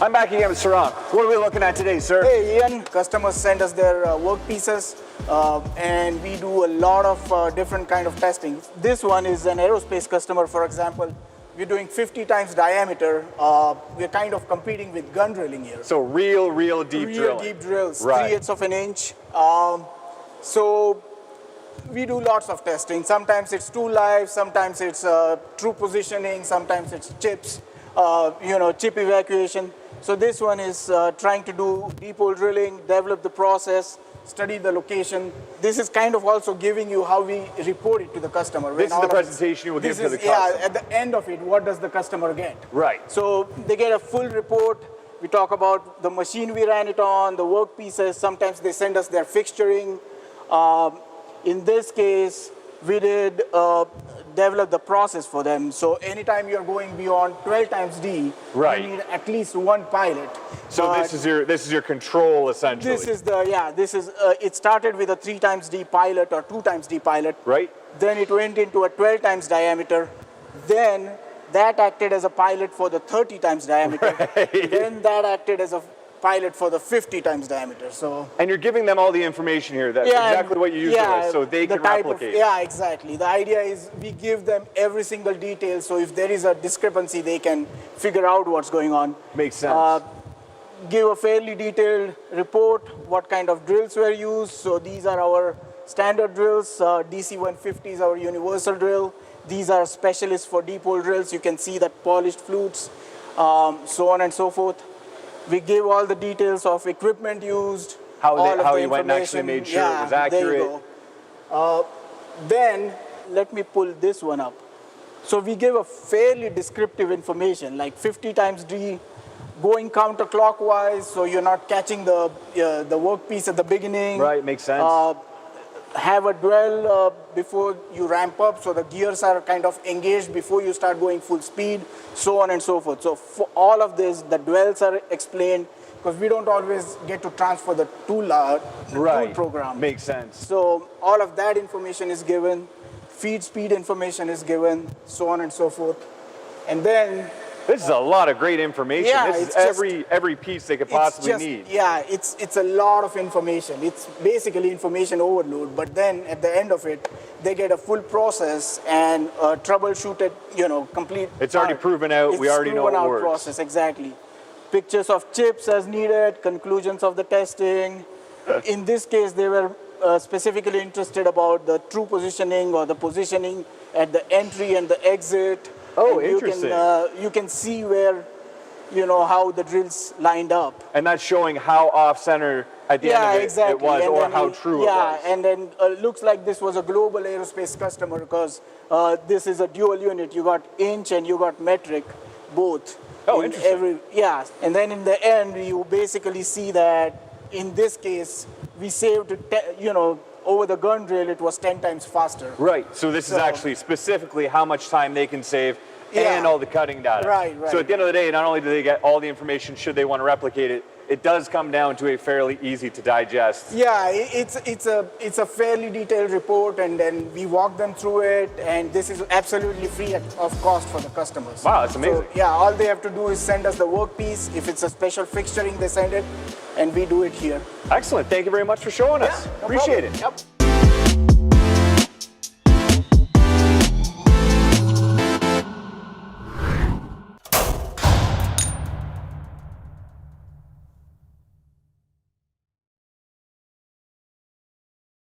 I'm back again with Saram. What are we looking at today, sir? Hey Ian, customers send us their work pieces and we do a lot of different kind of testing. This one is an aerospace customer, for example. We're doing 50 times diameter. We're kind of competing with gun drilling here. So real deep drilling. Real deep drills, Right. 3/8 of an inch. So we do lots of testing. Sometimes it's tool life, sometimes it's true positioning, sometimes it's chips, chip evacuation. So this one is trying to do deep hole drilling, develop the process, study the location. This is kind of also giving you how we report it to the customer. This is the presentation you will give to the customer. Yeah, at the end of it, what does the customer get? Right. So they get a full report. We talk about the machine we ran it on, the work pieces. Sometimes they send us their fixturing. In this case, we did develop the process for them. So anytime you're going beyond 12 times D, right, you need at least one pilot. So this is your control essentially. It started with a 3 times D pilot or 2 times D pilot. Right. Then it went into a 12 times diameter. Then that acted as a pilot for the 30 times diameter. Right. Then that acted as a pilot for the 50 times diameter. So. And you're giving them all the information here. That's exactly what you use it with, so they can replicate. Yeah, exactly. The idea is we give them every single detail, so if there is a discrepancy, they can figure out what's going on. Makes sense. Give a fairly detailed report, what kind of drills were used. So these are our standard drills. DC-150 is our universal drill. These are specialists for deep hole drills. You can see that polished flutes, so on and so forth. We give all the details of equipment used. How you went and actually made sure it was accurate. There you go. Then let me pull this one up. So we give a fairly descriptive information, like 50 times D, going counterclockwise, so you're not catching the workpiece at the beginning. Right, makes sense. Have a dwell before you ramp up, so the gears are kind of engaged before you start going full speed, so on and so forth. So for all of this, the dwells are explained, because we don't always get to transfer the tool program. Makes sense. So all of that information is given, feed speed information is given, so on and so forth. And then this is a lot of great information. Yeah, this is every piece they could possibly need. Yeah, it's a lot of information. It's basically information overload, but then at the end of it, they get a full process and troubleshoot it, complete. It's already proven out. We already know it works. Process, exactly. Pictures of chips as needed, conclusions of the testing. In this case, they were specifically interested about the true positioning or the positioning at the entry and the exit. Oh, interesting. You can see where, how the drills lined up. And that's showing how off-center at the end of it was, and or how true it was. Yeah, and then looks like this was a global aerospace customer, because this is a dual unit. You got inch and you got metric, both. Oh, interesting. And then in the end, you basically see that in this case, we saved, over the gun drill, it was 10 times faster. Right, so this is actually specifically how much time they can save and all the cutting data. Right. So at the end of the day, not only do they get all the information should they want to replicate it, it does come down to a fairly easy to digest. Yeah, it's a fairly detailed report, and then we walk them through it, and this is absolutely free of cost for the customers. Wow, that's amazing. So, yeah, all they have to do is send us the workpiece. If it's a special fixturing, they send it, and we do it here. Excellent. Thank you very much for showing us. No Appreciate problem. it. Yep.